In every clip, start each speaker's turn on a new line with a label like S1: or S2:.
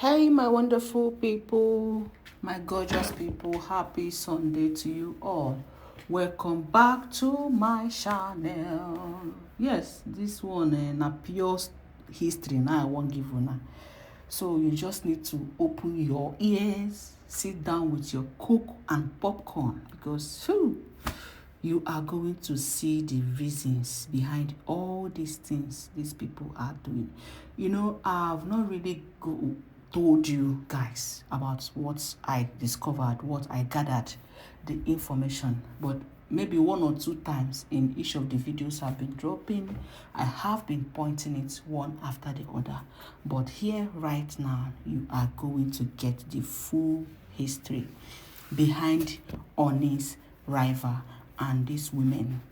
S1: Hey, my wonderful people, my gorgeous people, happy Sunday to you all. Welcome back to my channel. Yes, this one na pure history now I won't give you now. So you just need to open your ears, sit down with your coke and popcorn because you are going to see the reasons behind all these things these people are doing. I've not really told you guys about what I discovered, what I gathered, the information, but maybe one or two times in each of the videos I've been dropping, I have been pointing it one after the other. But here right now, you are going to get the full history behind Ooni's rival and these women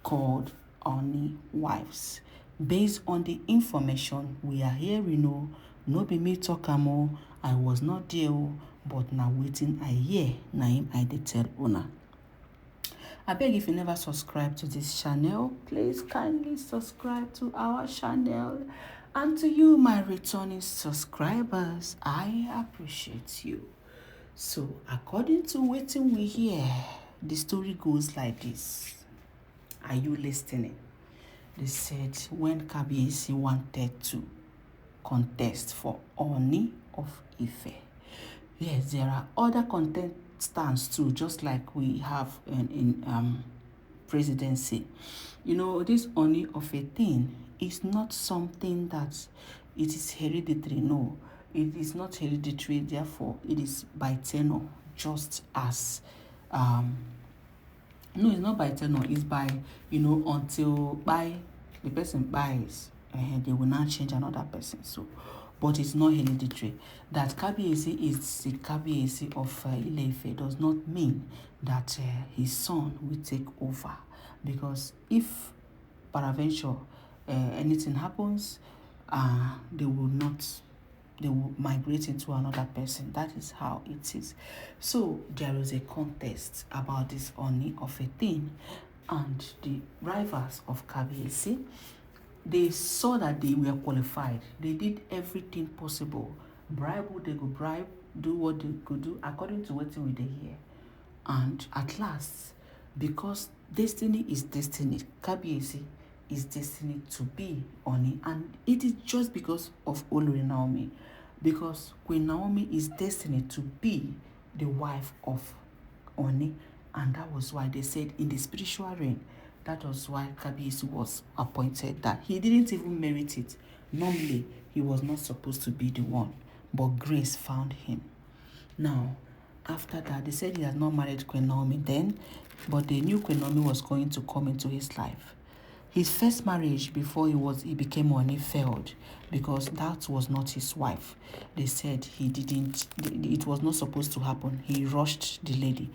S1: called Ooni wives. Based on the information we are hearing, no be me talk am, I was not there, but na wetin I hear na im I dey tell una. Abeg, if you never subscribe to this channel, please kindly subscribe to our channel. And to you, my returning subscribers, I appreciate you. So, according to wetin we hear, the story goes like this. Are you listening? They said when Kabiyesi wanted to contest for Ooni of Ife. Yes, there are other contestants too, just like we have in presidency. This Ooni of a thing is not something that it is hereditary. No, it is not hereditary. Therefore, it is by tenure, just as no, it's not by tenure. It's by until by the person buys, they will not change another person. So, but it's not hereditary. That Kabiyesi is the Kabiyesi of Ileife does not mean that his son will take over, because if peradventure anything happens, they will migrate into another person. That is how it is. So there is a contest about this Ooni of a thing, and the rivals of Kabiyesi, they saw that they were qualified. They did everything possible. Bribe who they could bribe, do what they could do according to what we dey hear. And at last, because destiny is destiny, Kabiyesi is destined to be Ooni, and it is just because of Olori Naomi, because Queen Naomi is destined to be the wife of Ooni, and that was why they said in the spiritual realm, that was why Kabiyesi was appointed, that he didn't even merit it. Normally, he was not supposed to be the one, but grace found him. Now, after that, they said he had not married Queen Naomi then, but they knew Queen Naomi was going to come into his life. His first marriage before he became Ooni failed because that was not his wife. They said it was not supposed to happen. He rushed the lady.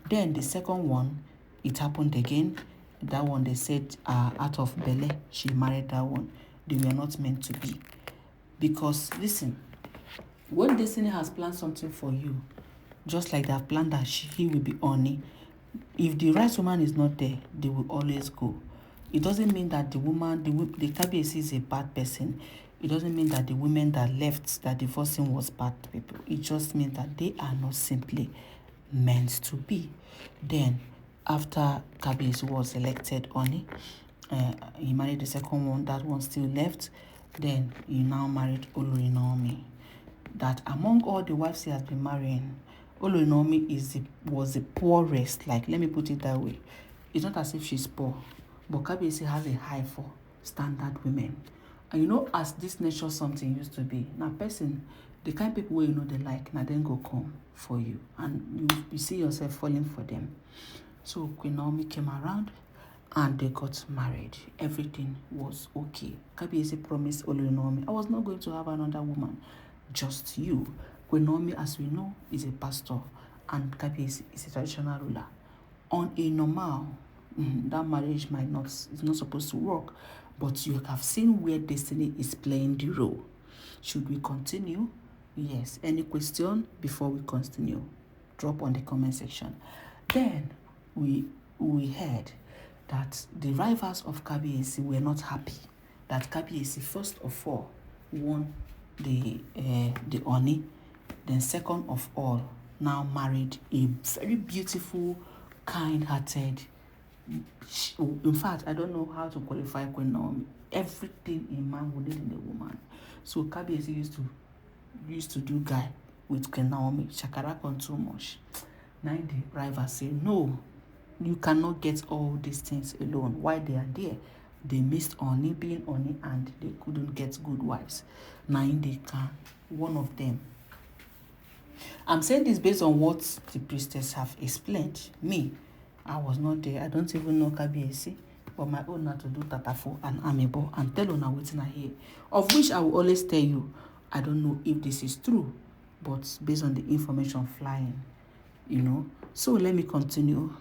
S1: Then the second one, it happened again. That one, they said out of Bele, she married that one. They were not meant to be. Because listen, when destiny has planned something for you, just like they have planned that he will be Ooni, if the right woman is not there, they will always go. It doesn't mean that the Kabiyesi is a bad person. It doesn't mean that the women that left, that divorcing was bad people. It just means that they are not simply meant to be. Then, after Kabiyesi was elected Ooni, he married the second one. That one still left. Then he now married Olori Naomi. That among all the wives he has been marrying, Olori Naomi was the poorest. Like, let me put it that way. It's not as if she's poor, but Kabiyesi has a high for standard women. And as this nature something used to be, now person, the kind of people where they like, now then go come for you. And you see yourself falling for them. So Queen Naomi came around and they got married. Everything was okay. Kabiyesi promised Olori Naomi, I was not going to have another woman, just you. Queen Naomi, as we know, is a pastor, and Kabiyesi is a traditional ruler. On a normal, that marriage is not supposed to work, but you have seen where destiny is playing the role. Should we continue? Yes. Any question before we continue? Drop on the comment section. Then we heard that the rivals of Kabiyesi were not happy that Kabiyesi first of all won the Ooni. Then second of all, now married a very beautiful, kind-hearted. In fact, I don't know how to qualify Queen Naomi. Everything a man would need in a woman. So Kabiyesi used to do guy with Queen Naomi. Shakara con too much. Now the rival say, no, you cannot get all these things alone. Why they are there? They missed Ooni being Ooni and they couldn't get good wives. Now they can, one of them. I'm saying this based on what the priestess have explained. Me, I was not there. I don't even know Kabiyesi. But my own not to do tatafo and amebo and tell Una wetin I hear. Of which I will always tell you, I don't know if this is true, but based on the information flying, So let me continue.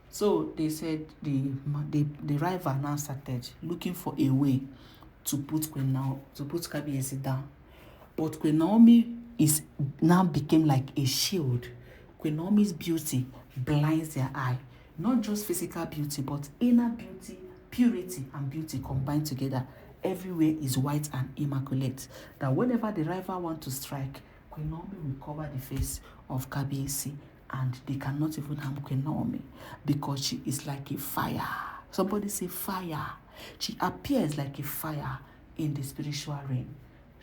S1: So they said the rival now started looking for a way to put Kabiyesi down. But Queen Naomi is now became like a shield. Queen Naomi's beauty blinds their eye. Not just physical beauty, but inner beauty, purity, and beauty combined together. Everywhere is white and immaculate. That whenever the rival want to strike, Queen Naomi will cover the face of Kabiyesi, and they cannot even harm Queen Naomi because she is like a fire. Somebody say fire. She appears like a fire in the spiritual realm.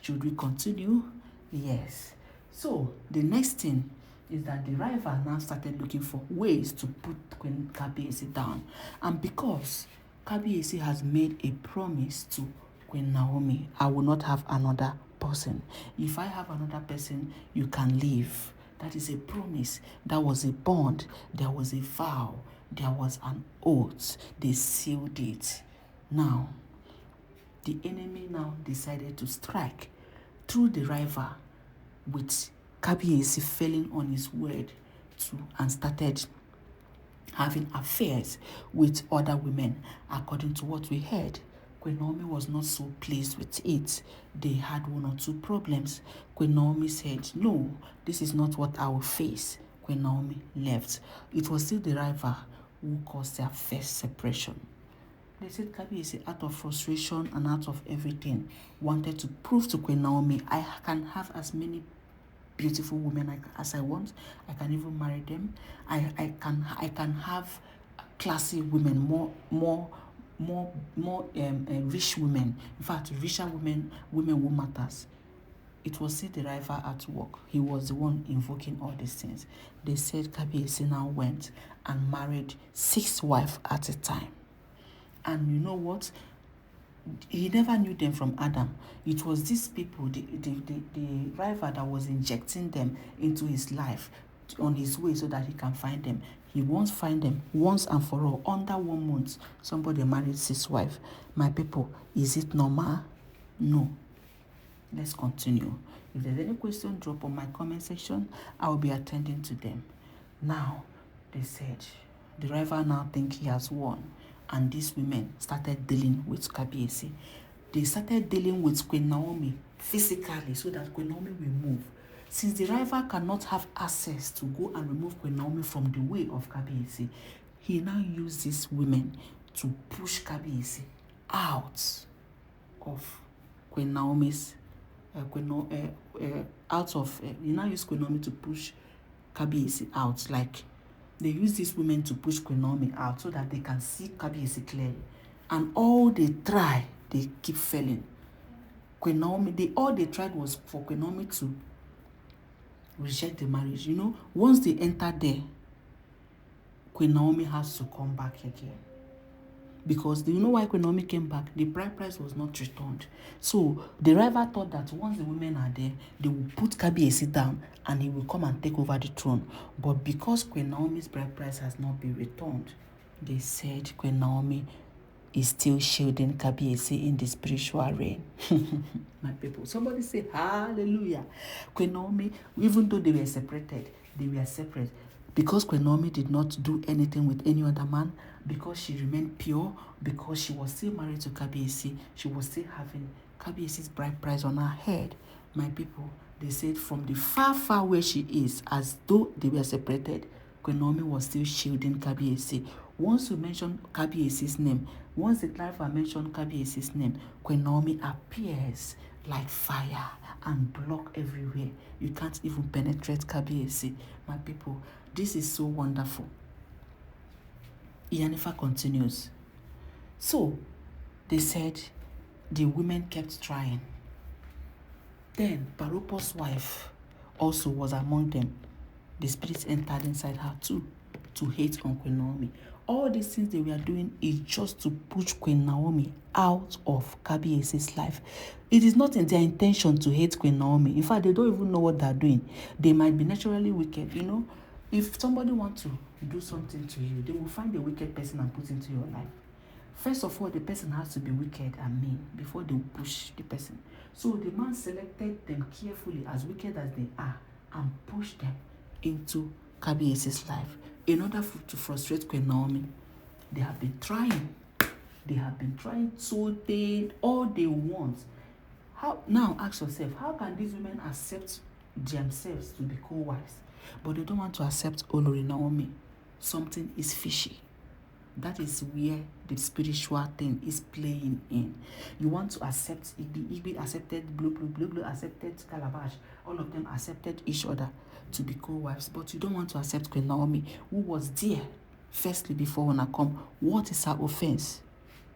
S1: Should we continue? Yes. So the next thing is that the rival now started looking for ways to put Queen Kabiyesi down. And because Kabiyesi has made a promise to Queen Naomi, I will not have another person. If I have another person, you can leave. That is a promise. That was a bond. There was a vow. There was an oath. They sealed it. Now, the enemy now decided to strike through the rival with Kabiyesi failing on his word and started having affairs with other women. According to what we heard, Queen Naomi was not so pleased with it. They had one or two problems. Queen Naomi said, no, this is not what I will face. Queen Naomi left. It was still the rival who caused their first separation. They said Kabiyesi, out of frustration and out of everything, wanted to prove to Queen Naomi, I can have as many beautiful women as I want. I can even marry them. I can have classy women, more rich women. In fact, richer women who matters. It was still the rival at work. He was the one invoking all these things. They said Kabiyesi now went and married 6 wives at a time. And you know what? He never knew them from Adam. It was these people, the rival, that was injecting them into his life on his way so that he can find them. He won't find them once and for all. Under 1 month, somebody married 6 wives. My people, is it normal? No. Let's continue. If there's any question, drop on my comment section. I will be attending to them. Now, they said, the rival now think he has won. And these women started dealing with Kabiyesi. They started dealing with Queen Naomi physically so that Queen Naomi will move. Since the rival cannot have access to go and remove Queen Naomi from the way of Kabiyesi, he now used these women to push Kabiyesi out of Queen Naomi's he now used Queen Naomi to push Kabiyesi out. Like, they use these women to push Queen Naomi out so that they can see Kabiyesi clearly. And all they try, they keep failing. Queen Naomi, all they tried was for Queen Naomi to reject the marriage. Once they enter there, Queen Naomi has to come back again. Because do you know why Queen Naomi came back? The bride price was not returned. So the rival thought that once the women are there, they will put Kabiyesi down and he will come and take over the throne. But because Queen Naomi's bride price has not been returned, they said Queen Naomi is still shielding Kabiyesi in the spiritual realm. My people, somebody say hallelujah. Queen Naomi, even though they were separated, they were separate. Because Queen Naomi did not do anything with any other man, because she remained pure, because she was still married to Kabiyesi, she was still having Kabiyesi's bride price on her head. My people, they said from the far where she is, as though they were separated, Queen Naomi was still shielding Kabiyesi. Once you mention Kabiyesi's name, once the driver mentioned Kabiyesi's name, Queen Naomi appears like fire and block everywhere. You can't even penetrate Kabiyesi. My people, this is so wonderful. Iyanifa continues. So, they said the women kept trying. Then, Paropo's wife also was among them. The spirits entered inside her too, to hate on Queen Naomi. All these things they were doing is just to push Queen Naomi out of Kabiyesi's life. It is not in their intention to hate Queen Naomi. In fact, they don't even know what they're doing. They might be naturally wicked. You know, if somebody wants to do something to you, they will find a wicked person and put into your life. First of all, the person has to be wicked and mean before they push the person. So the man selected them carefully, as wicked as they are, and pushed them into Kabiyesi's life in order to frustrate Queen Naomi. They have been trying. They have been trying, so all they want. How now? Ask yourself, how can these women accept themselves to be co-wives, but they don't want to accept Olori Naomi? Something is fishy. That is where the spiritual thing is playing in. You want to accept Igbi accepted Blue accepted Calabash. All of them accepted each other to be co-wives, but you don't want to accept Queen Naomi, who was there firstly before Una come. What is her offense?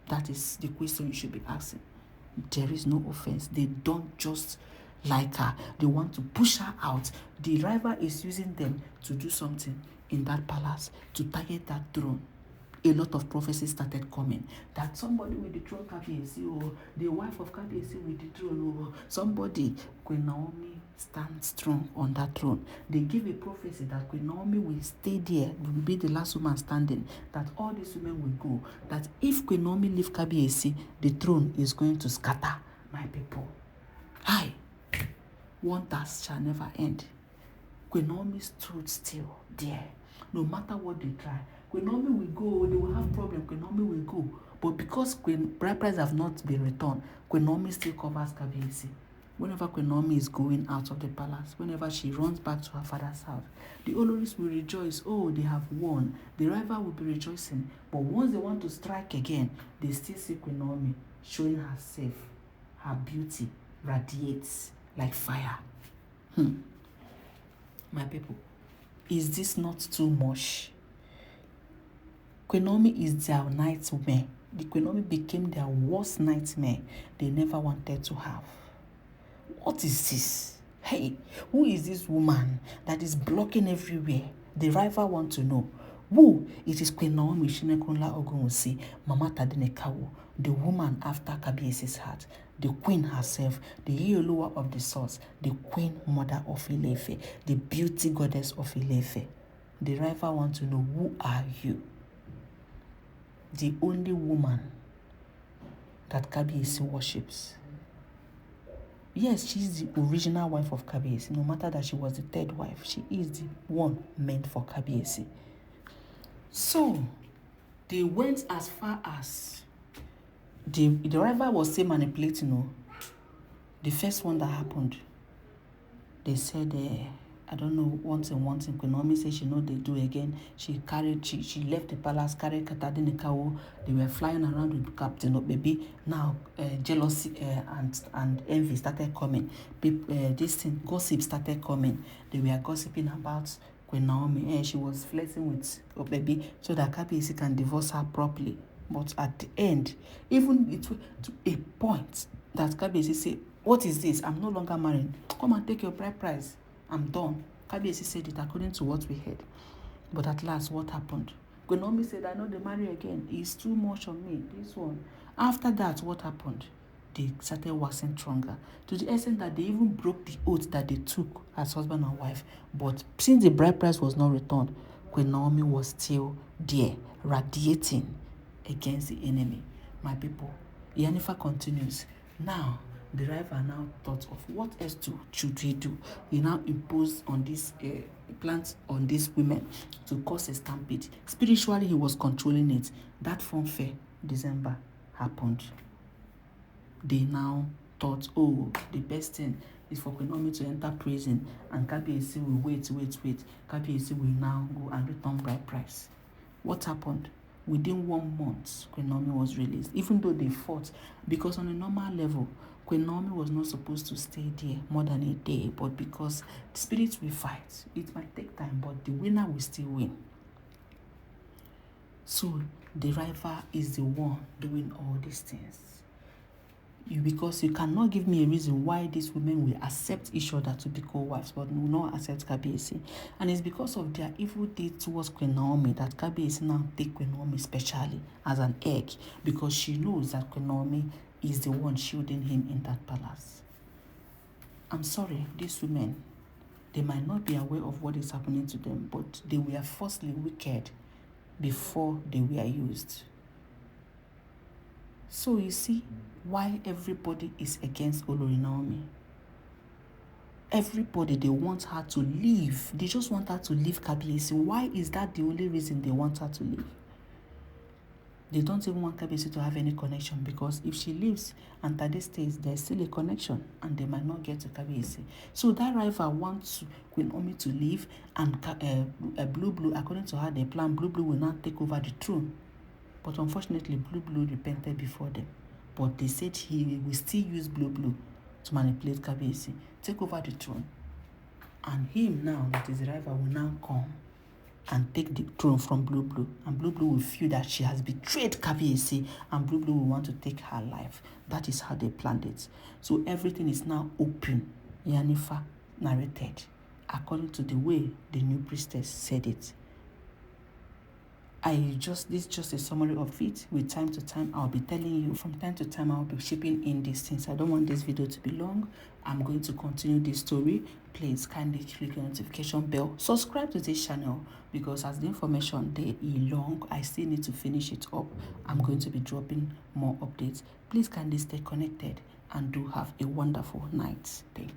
S1: That is the question you should be asking. There is no offense. They don't just like her. They want to push her out. The rival is using them to do something in that palace, to target that throne. A lot of prophecies started coming that somebody will dethrone Kabiyesi, or the wife of Kabiyesi will dethrone, or somebody. Queen Naomi stands strong on that throne. They give a prophecy that Queen Naomi will stay there, will be the last woman standing, that all these women will go, that if Queen Naomi leave Kabiyesi, the throne is going to scatter. My people, wonders shall never end. Queen Naomi stood still there. No matter what they try, Queen Naomi will go. They will have problem. Queen Naomi will go. But because bride have not been returned, Queen Naomi still covers Kabiyesi. Whenever Queen Naomi is going out of the palace, whenever she runs back to her father's house, the olories will rejoice. Oh, they have won. The rival will be rejoicing. But once they want to strike again, they still see Queen Naomi showing herself. Her beauty radiates like fire. My people, is this not too much? Queen Naomi is their nightmare. The Queen Naomi became their worst nightmare they never wanted to have. What is this? Hey, who is this woman that is blocking everywhere? The rival want to know. Who? It is Queen Naomi Shinekunla Ogunwusi, Mama Tadenekawo, the woman after Kabiyesi's heart, the queen herself, the Iyoluwa of the source, the queen mother of Ileife, the beauty goddess of Ileife. The rival want to know, who are you? The only woman that Kabiyesi worships. Yes, she is the original wife of Kabiyesi. No matter that she was the third wife, she is the one meant for Kabiyesi. So, they went as far as the rival was still manipulating. The first one that happened, they said, I don't know, one thing. Queen Naomi said she know they do again. She left the palace, carried Tadenekawo. They were flying around with Captain Obebi. Now jealousy and envy started coming. This thing, gossip started coming. They were gossiping about Queen Naomi. She was flirting with Obebi so that Kabiyesi can divorce her properly. But at the end, even it to a point that Kabiyesi said, what is this? I'm no longer married. Come and take your bride price. I'm done. Kabiyesi said it according to what we heard. But at last, what happened? Queen Naomi said, I know they marry again. It's too much on me, this one. After that, what happened? They started waxing stronger, to the extent that they even broke the oath that they took as husband and wife. But since the bride price was not returned, Queen Naomi was still there, radiating against the enemy. My people, Iyanifa continues. Now, the rival now thought of what else should he do. He now imposed on this plans on these women to cause a stampede. Spiritually, he was controlling it. That funfair December happened. They now thought, oh, the best thing is for Queen Naomi to enter prison, and Kabiyesi will wait. Kabiyesi will now go and return bride price. What happened? Within 1 month, Queen Naomi was released, even though they fought, because on a normal level, Queen Naomi was not supposed to stay there more than a day, but because the spirits will fight, it might take time, but the winner will still win. So the rival is the one doing all these things. Because you cannot give me a reason why these women will accept each other to be co-wives, but will not accept Kabiyesi. And it's because of their evil deed towards Queen Naomi that Kabiyesi now take Queen Naomi specially as an egg, because she knows that Queen Naomi is the one shielding him in that palace. I'm sorry, these women, they might not be aware of what is happening to them, but they were firstly wicked before they were used. So you see why everybody is against Olori Naomi. Everybody, they want her to leave. They just want her to leave Kabiyesi. Why is that the only reason they want her to leave? They don't even want Kabiyesi to have any connection, because if she leaves and Tade stays, there's still a connection and they might not get to Kabiyesi. So that rival wants Queen Naomi to leave, and Blue, according to her, they plan Blue will now take over the throne. But unfortunately, Blue repented before them. But they said he will still use Blue to manipulate Kabiyesi, take over the throne. And him now, that is the rival, will now come and take the throne from Blue. And Blue will feel that she has betrayed Kabiyesi, and Blue will want to take her life. That is how they planned it. So everything is now open. Iyanifa narrated according to the way the new priestess said it. This is just a summary of it. With time to time, I'll be telling you. From time to time, I'll be shipping in these things. I don't want this video to be long. I'm going to continue this story. Please kindly click the notification bell. Subscribe to this channel, because as the information they is long, I still need to finish it up. I'm going to be dropping more updates. Please kindly stay connected and do have a wonderful night. Thank you.